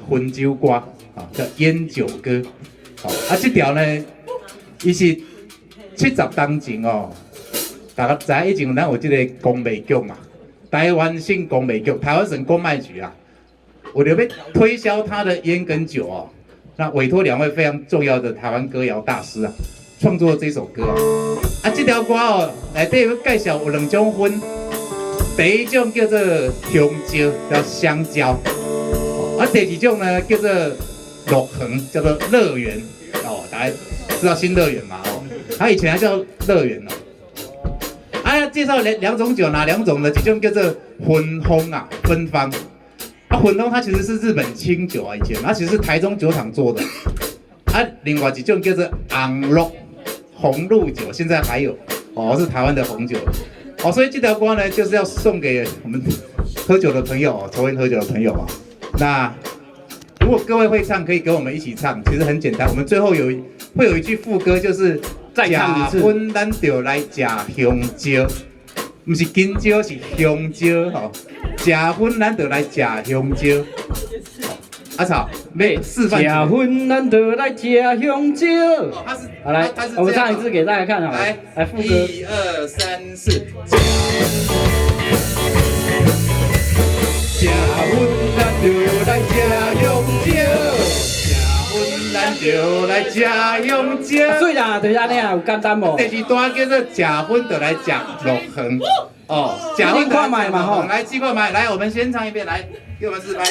汾酒歌，啊，叫烟酒歌。哦，啊，这条呢，伊是70当前哦，大家知影以前咱有这个公卖局嘛，台湾省公卖局，台湾省公卖局啊，为了要推销他的烟跟酒哦，那委托2位非常重要的台湾歌谣大师啊，创作了这首歌哦。啊，这条歌哦，内底要介绍有2种薰，第一种叫做香蕉，叫香蕉，啊，第2种呢叫做乐恒，叫做乐园哦，大家知道新乐园嘛哦，它以前还叫乐园哦。啊，介绍两种酒，哪2种呢？一种叫做芬芳啊，芬芳。啊，芬芳它其实是日本清酒啊，以前它其实是台中酒厂做的。啊，另外一种叫做昂鹿红露酒，现在还有哦，是台湾的红酒哦，所以这条歌呢，就是要送给我们喝酒的朋友哦，抽烟喝酒的朋友啊。那如果各位会唱，可以跟我们一起唱，其实很简单。我们最后会有一句副歌，就是再唱一次。婚咱就来吃香蕉，不是金蕉，是香蕉吼。吃婚咱就来吃香蕉。阿草，没示范。吃婚咱就来吃香蕉。好来，我们唱一次给大家看好了。来副歌。1、2、3、4。吃婚咱就来吃香蕉。咱就来吃香蕉。对啦，就是安尼啊，有简单无？第2段叫做吃薰就来吃乐恒。哦，吃薰看买嘛吼。来，记看买，来，我们先唱一遍，来，给我们示范。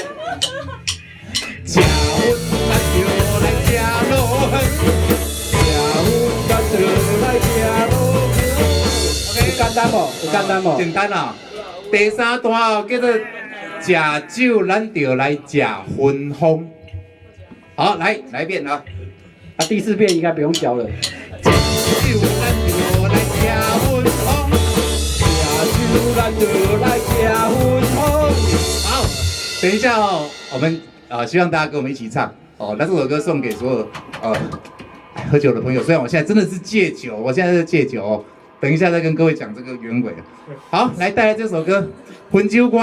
吃薰咱就来吃乐恒，吃薰咱就来吃乐恒。OK， 有简单无？有简单无？简单啊。第3段哦，叫做吃酒咱就来吃芬芳。好，来一遍啊！啊，第4遍应该不用教了。酒咱就来吃芬芳，吃酒咱就来吃芬芳。好，等一下哦，我们希望大家跟我们一起唱哦。那这首歌送给所有喝酒的朋友。虽然我现在真的是戒酒，我现在是戒酒哦。等一下再跟各位讲这个原委。好，来带来这首歌《汾酒歌》。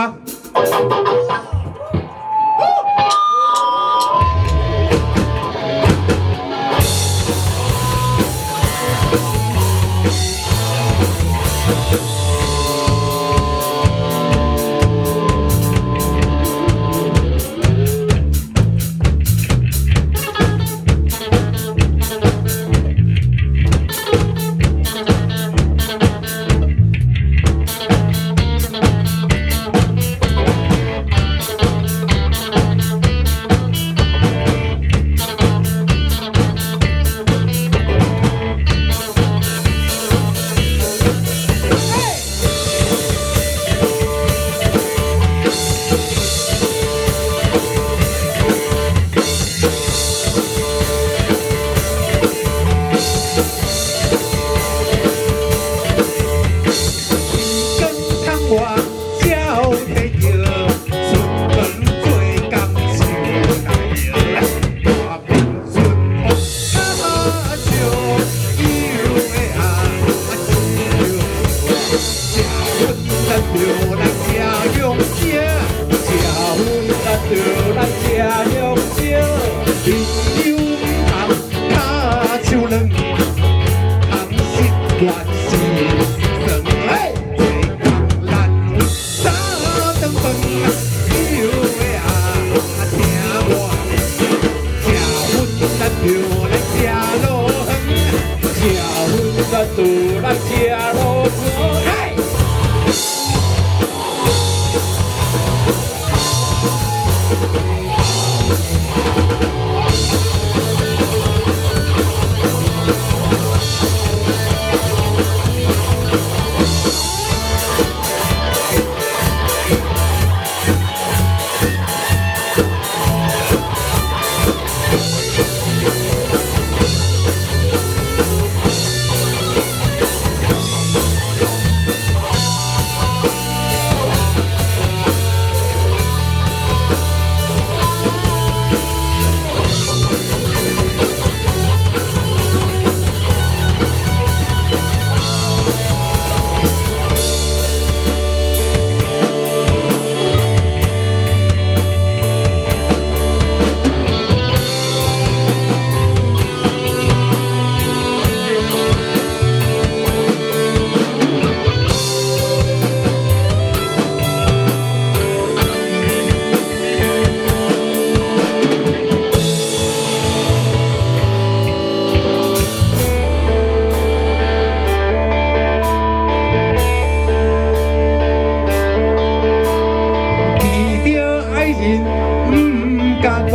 甲讲，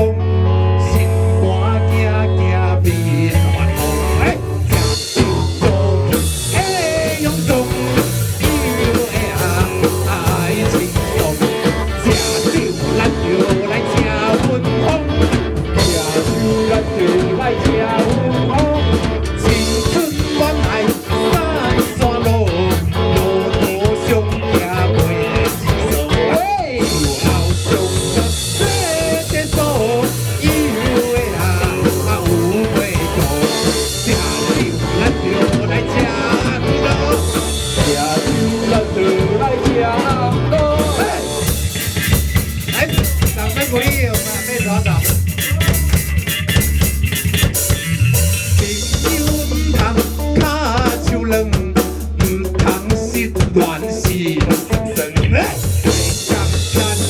心肝行行变烦恼。哎，吃酒做会用中，有会爱情动。吃酒咱就来吃芬芳，吃酒咱就来吃芬芳。青春恋爱三山路，路途上行袂成数。喂，路后上个世界数，有的有袂过。吃酒咱就来吃红路，吃酒咱就来吃红路。来，掌声鼓励我们贝团长。朋友唔通卡手软，唔通失恋心酸。讲干脆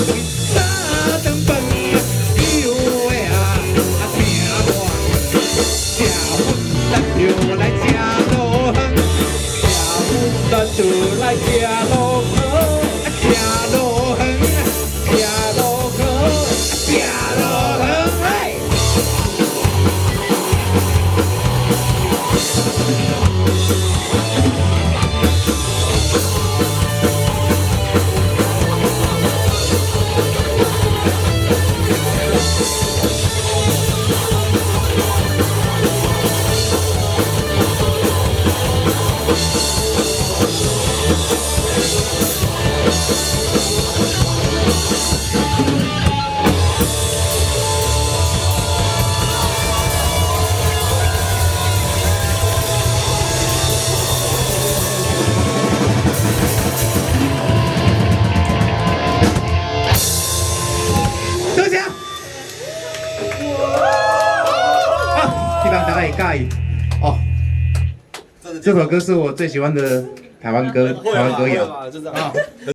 三顿饭，有的拼我，吃饭咱就来吃路远，吃饭咱就来吃路远，吃路远，吃路远，吃路远。哎。多谢。希望大家会介意哦。这首歌是我最喜欢的台湾歌谣。就这样。啊。